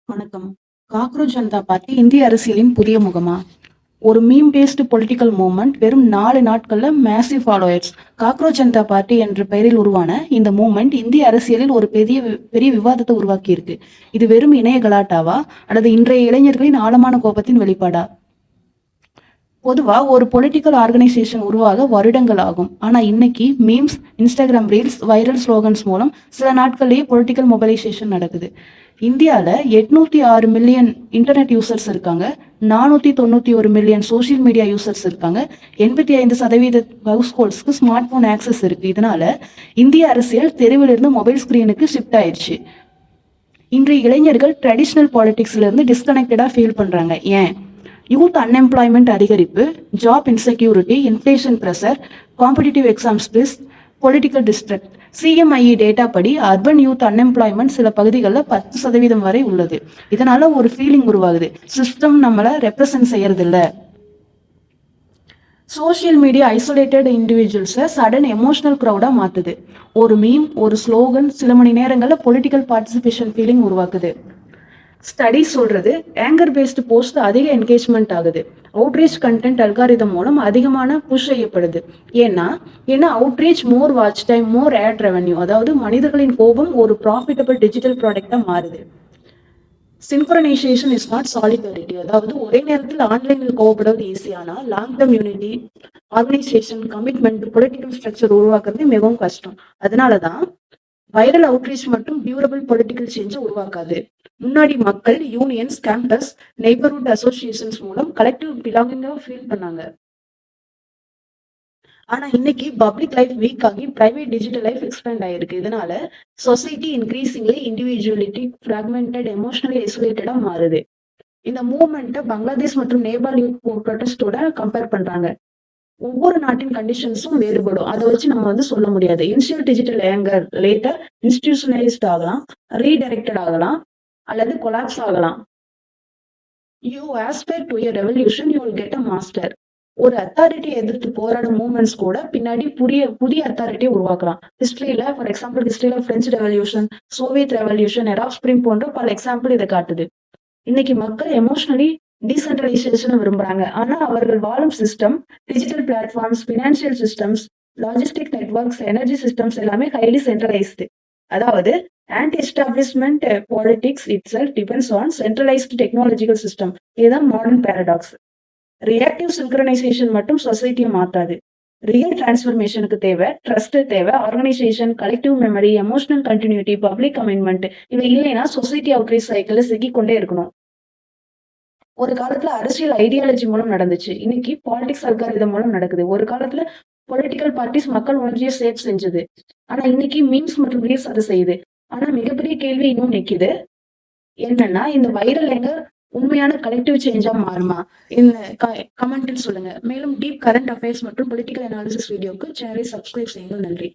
வணக்கம். Cockroach Janata party இந்திய அரசியலின் புதிய முகமா? ஒரு மீம் பேஸ்டு பொலிட்டிக்கல் மூவ்மெண்ட் வெறும் 4 நாட்கள்ல massive followers. Cockroach Janata party என்ற பெயரில் உருவான இந்த மூவ்மெண்ட் இந்திய அரசியலில் ஒரு பெரிய விவாதத்தை உருவாக்கி இருக்கு. இது வெறும் இணைய கலாட்டாவா அல்லது இன்றைய இளைஞர்களின் ஆழமான கோபத்தின் வெளிப்பாடா? பொதுவா ஒரு பொலிட்டிக்கல் ஆர்கனைசேஷன் உருவாக வருடங்கள் ஆகும். ஆனா இன்னைக்கு memes, Instagram reels, viral slogans மூலம் சில நாட்கள்லயே பொலிட்டிக்கல் மொபைலைசேஷன் நடக்குது. இந்தியால 806 மில்லியன் இன்டர்நெட் யூசர்ஸ் இருக்காங்க. 491 மில்லியன் சோசியல் மீடியா யூசர்ஸ் இருக்காங்க. 85% ஹவுஸ் ஹோல்ட்ஸ்க்கு ஸ்மார்ட் போன் ஆக்சஸ் இருக்கு. இதனால இந்திய அரசியல் தெருவிலிருந்து மொபைல் ஸ்கிரீனுக்கு ஷிஃப்ட் ஆயிடுச்சு. இன்றைய இளைஞர்கள் ட்ரெடிஷ்னல் பாலிடிக்ஸ்ல இருந்து டிஸ்கனெக்டடா ஃபீல் பண்றாங்க. ஏன்? யூத் அன்எம்ப்ளாய்மெண்ட் அதிகரிப்பு, job insecurity, inflation pressure, competitive exam stress, political destruct. CMIE data படி அர்பன் யூத் அன்எம்ப்ளாய்மெண்ட் சில பகுதிகளில் 10% வரை உள்ளது. இதனால ஒரு ஃபீலிங் உருவாகுது, சிஸ்டம் நம்மளை ரெப்ரசன்ட் செய்யறதில்ல. சோஷியல் மீடியா ஐசோலேட்டட் இண்டிவிஜுவல்ஸை சடன் எமோஷனல் க்ரௌடாக மாற்றுது. ஒரு மீம், ஒரு ஸ்லோகன் சில மணி நேரங்களில் பொலிட்டிக்கல் பார்ட்டிசிபேஷன் ஃபீலிங் உருவாக்குது. ஸ்டடிஸ் சொல்றது ஆங்கர் பேஸ்டு போஸ்ட் அதிக என்கேஜ்மெண்ட் ஆகுது. அவுட்ரீச் கண்டென்ட் அல்காரிதம் மூலம் அதிகமான புஷ் செய்யப்படுது. ஏன்னா outreach more watch time, more ad revenue. அதாவது மனிதர்களின் கோபம் ஒரு ப்ராஃபிட்டபிள் டிஜிட்டல் ப்ராடக்டா மாறுது. Synchronization is not solidarity. அதாவது ஒரே நேரத்தில் ஆன்லைனில் கோவப்படுவது ஈஸியானா long term unity, organization, commitment, political structure உருவாக்குறது மிகவும் கஷ்டம். அதனாலதான் வைரல் அவுட்ரீச் மட்டும் டியூரபிள் பொலிட்டிக்கல் சேஞ்சை உருவாக்காது. முன்னாடி மக்கள் யூனியன்ஸ், கேம்பஸ், நெய்பர்ஹுட் அசோசியேஷன்ஸ் மூலம் கலெக்டிவ் பிலாங்கிங்கா ஃபீல் பண்ணாங்க. ஆனா இன்னைக்கு பப்ளிக் லைஃப் வீக் ஆகி பிரைவேட் டிஜிட்டல் லைஃப் எக்ஸ்பேண்ட் ஆயிருக்கு. இதனால society increasingly individuality, fragmented, emotionally ஐசோலேட்டடா மாறுது. இந்த மூவ்மெண்ட்டை பங்களாதேஷ் மற்றும் நேபாள் யூத் ப்ரொடெஸ்டோட கம்பேர் பண்றாங்க. ஒவ்வொரு நாட்டின் கண்டிஷன்ஸும் வேறுபடும். அதை வச்சு நம்ம சொல்ல முடியாது. Initial digital Anchor later institutionalised ஆகலாம், ரீடைரக்டட் ஆகலாம், அல்லது கொலாப்ஸ் ஆகலாம். You Aspire to a revolution, you will get a master. ஒரு அத்தாரிட்டியை எதிர்த்து போராடும் மூவ்மெண்ட்ஸ் கூட பின்னாடி புதிய அத்தாரிட்டியை உருவாக்கலாம். ஃபார் எக்ஸாம்பிள் ஹிஸ்டரியில French revolution, Soviet revolution, Arab spring போன்ற பல எக்ஸாம்பிள் இதை காட்டுது. இன்னைக்கு மக்கள் எமோஷனலி டீசென்ட்ரலைசேஷனை விரும்புறாங்க. ஆனா அவர்கள் வாழும் system, digital platforms, financial systems, logistic networks, energy systems எல்லாமே ஹைலி சென்ட்ரலைஸ்டு. அதாவது anti-establishment politics itself depends on centralized technological system. இதுதான் மாடர்ன் பேரடாக்ஸ். ரியாக்டிவ் சிங்க்ரனைசேஷன் மட்டும் சொசைட்டியை மாத்தாது. ரியல் டிரான்ஸ்ஃபர்மேஷனுக்கு தேவை ட்ரஸ்ட், தேவை organisation, collective memory, emotional continuity, public commitment. இவை இல்லைன்னா society outreach cycle சிக்கிக்கொண்டே இருக்கணும். ஒரு காலத்துல அரசியல் ஐடியாலஜி மூலம் நடந்துச்சு. இன்னைக்கு பாலிடிக்ஸ் அல்காரிதம் மூலம் நடக்குது. ஒரு காலத்துல பொலிட்டிக்கல் பார்ட்டிஸ் மக்கள் உணர்ச்சியை சேவ் செஞ்சது. ஆனா இன்னைக்கு மீம்ஸ் மற்றும் ரீல்ஸ் அதை செய்யுது. ஆனா மிகப்பெரிய கேள்வி இன்னும் நிக்குது. என்னன்னா இந்த வைரல் எங்க உண்மையான கலெக்டிவ் சேஞ்சா மாறுமா? இந்த கமெண்ட்ல சொல்லுங்க. மேலும் டீப் கரண்ட் அஃபேர்ஸ் மற்றும் பொலிட்டிக்கல் அனாலிசிஸ் வீடியோக்கு சேனலை சப்ஸ்கிரைப் செய்யுங்கள். நன்றி.